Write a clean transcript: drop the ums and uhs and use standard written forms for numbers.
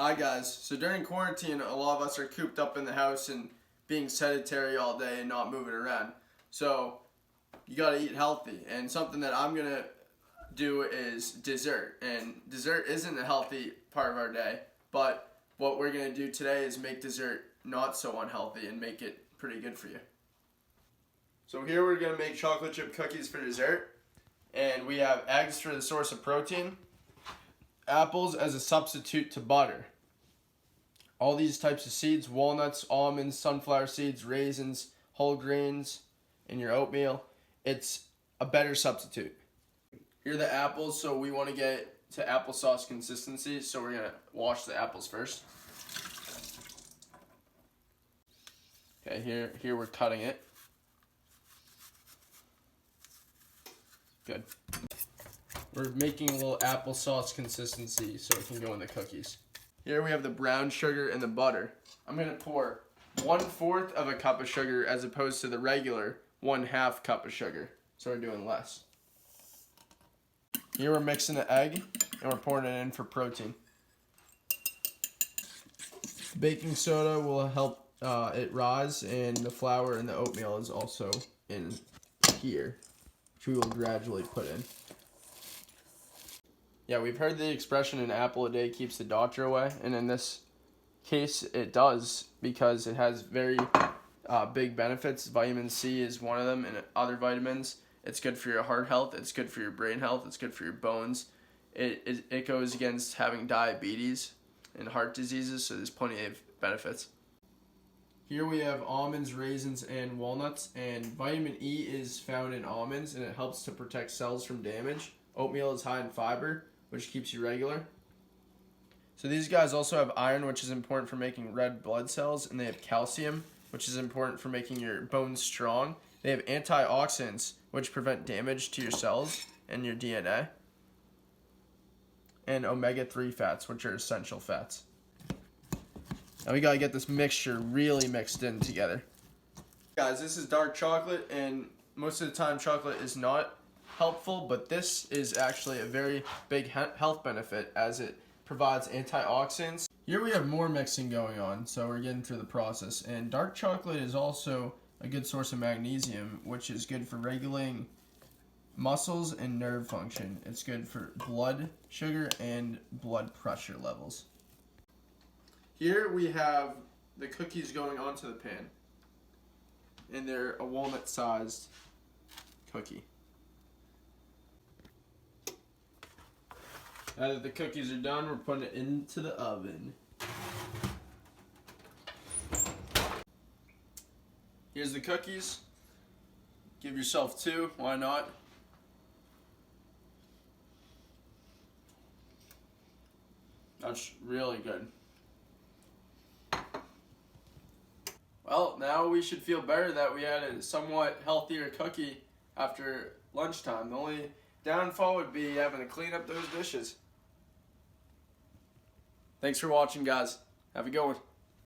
Hi guys. So during quarantine, a lot of us are cooped up in the house and being sedentary all day and not moving around. So you gotta eat healthy. And something that I'm gonna do is dessert. And dessert isn't a healthy part of our day, but what we're gonna do today is make dessert not so unhealthy and make it pretty good for you. So here we're gonna make chocolate chip cookies for dessert. And we have eggs for the source of protein, apples as a substitute to butter. All these types of seeds: walnuts, almonds, sunflower seeds, raisins, whole grains in your oatmeal. It's a better substitute. Here are the apples, so we want to get to applesauce consistency, so we're going to wash the apples first. Okay, here we're cutting it. Good. We're making a little applesauce consistency so it can go in the cookies. Here we have the brown sugar and the butter. I'm going to pour 1/4 of a cup of sugar as opposed to the regular 1/2 cup of sugar. So we're doing less. Here we're mixing the egg and we're pouring it in for protein. Baking soda will help it rise, and the flour and the oatmeal is also in here, which we will gradually put in. Yeah, we've heard the expression an apple a day keeps the doctor away, and in this case it does, because it has very big benefits. Vitamin C is one of them, and other vitamins. It's good for your heart health, it's good for your brain health, it's good for your bones. It goes against having diabetes and heart diseases, so there's plenty of benefits. Here we have almonds, raisins, and walnuts, and vitamin E is found in almonds, and it helps to protect cells from damage. Oatmeal is high in fiber, which keeps you regular. So these guys also have iron, which is important for making red blood cells, and they have calcium, which is important for making your bones strong. They have antioxidants, which prevent damage to your cells and your DNA. And omega-3 fats, which are essential fats. Now we gotta get this mixture really mixed in together. Guys, this is dark chocolate, and most of the time chocolate is not helpful, but this is actually a very big health benefit as it provides antioxidants. Here we have more mixing going on, so we're getting through the process. And dark chocolate is also a good source of magnesium, which is good for regulating muscles and nerve function. It's good for blood sugar and blood pressure levels. Here we have the cookies going onto the pan, and they're a walnut-sized cookie. Now that the cookies are done, we're putting it into the oven. Here's the cookies. Give yourself 2, why not? That's really good. Well, now we should feel better that we had a somewhat healthier cookie after lunchtime. The only downfall would be having to clean up those dishes. Thanks for watching, guys. Have a good one.